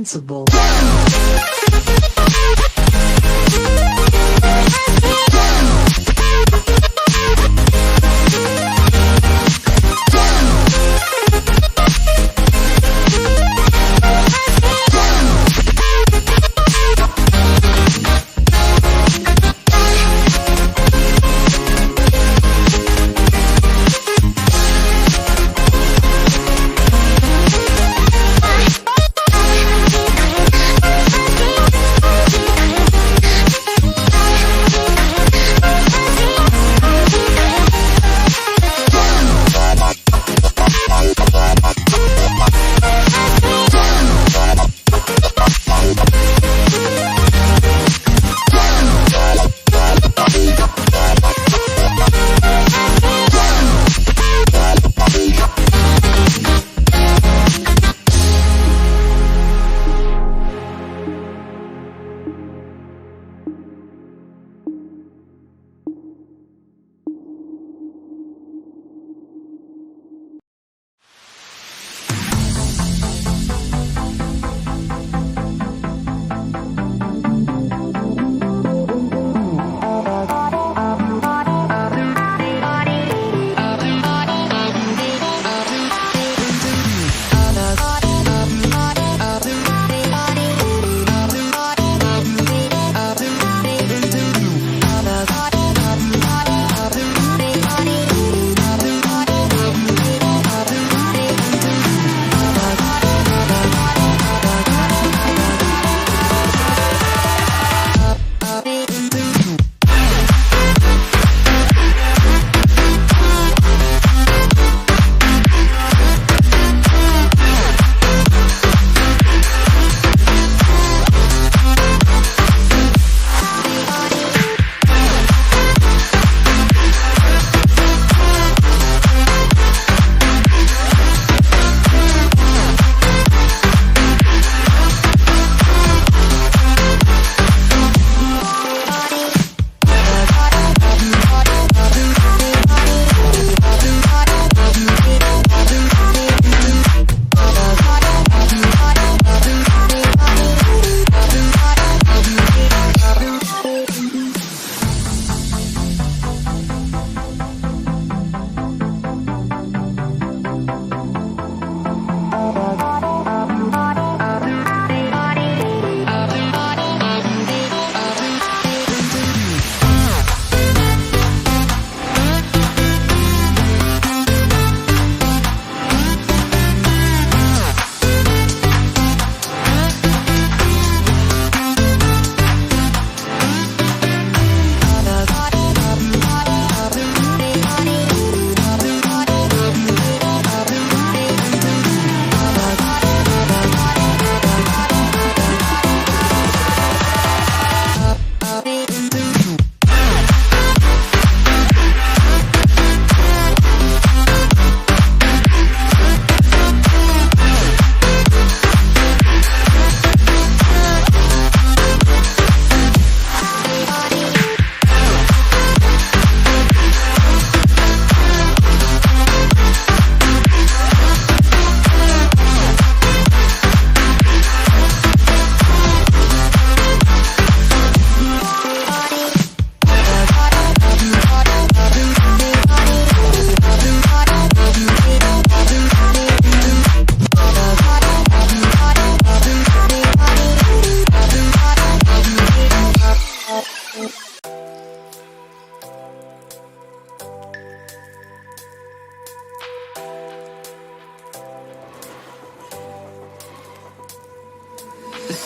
invincible.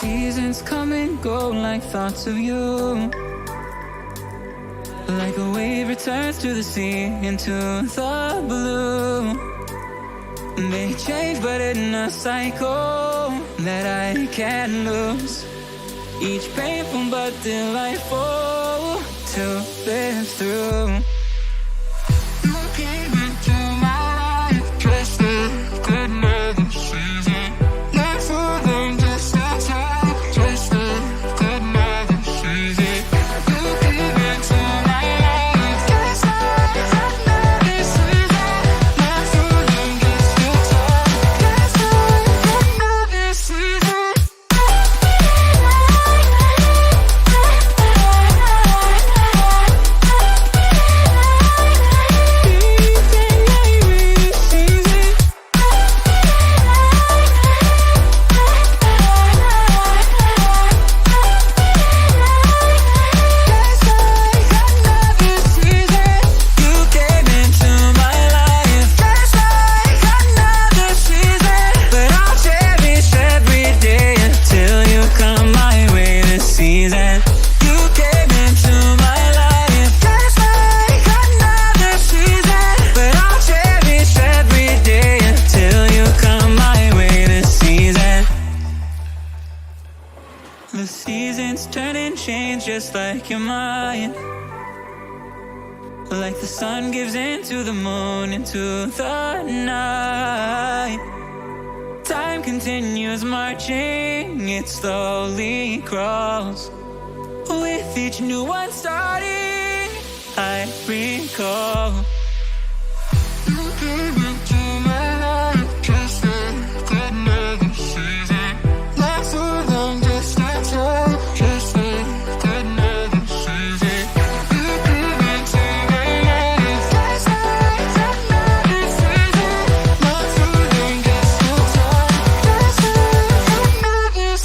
Seasons come and go like thoughts of you. Like a wave returns to the sea, into the blue. They change but in a cycle that I can't lose. Each painful but delightful to live through. You came into my life just a good another season. Not for them, just a time, just a good another season. You came into my life just another season. Not for them, just a time, just a good another season. The seasons turn and change just like your mind. Like the sun gives into the moon, into the night. Time continues marching, it slowly crawls. With each new one starting, I recall. You came into my life just a good another season. Not for long, just a time, just a good another season. You came into my life just a good another season. Not for long, just a time, just a good another season.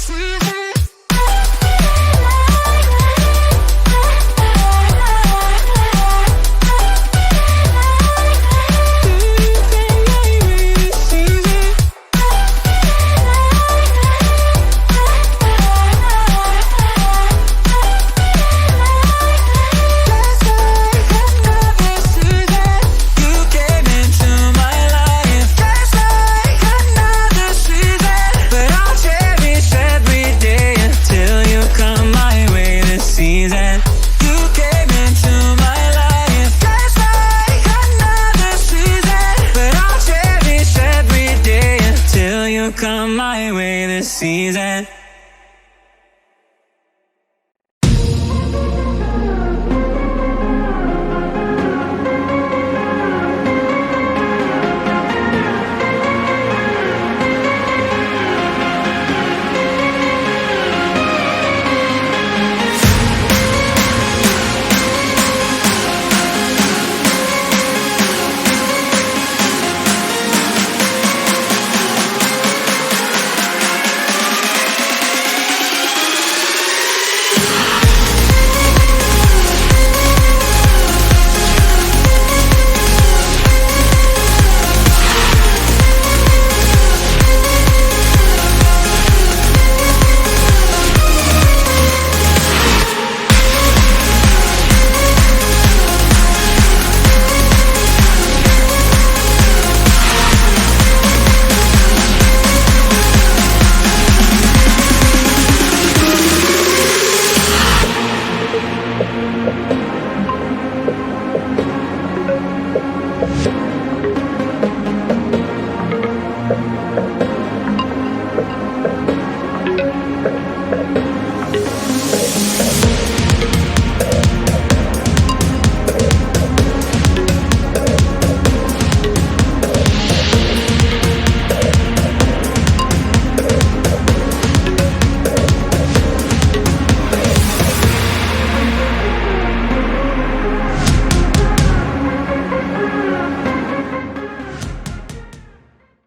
Come my way this season.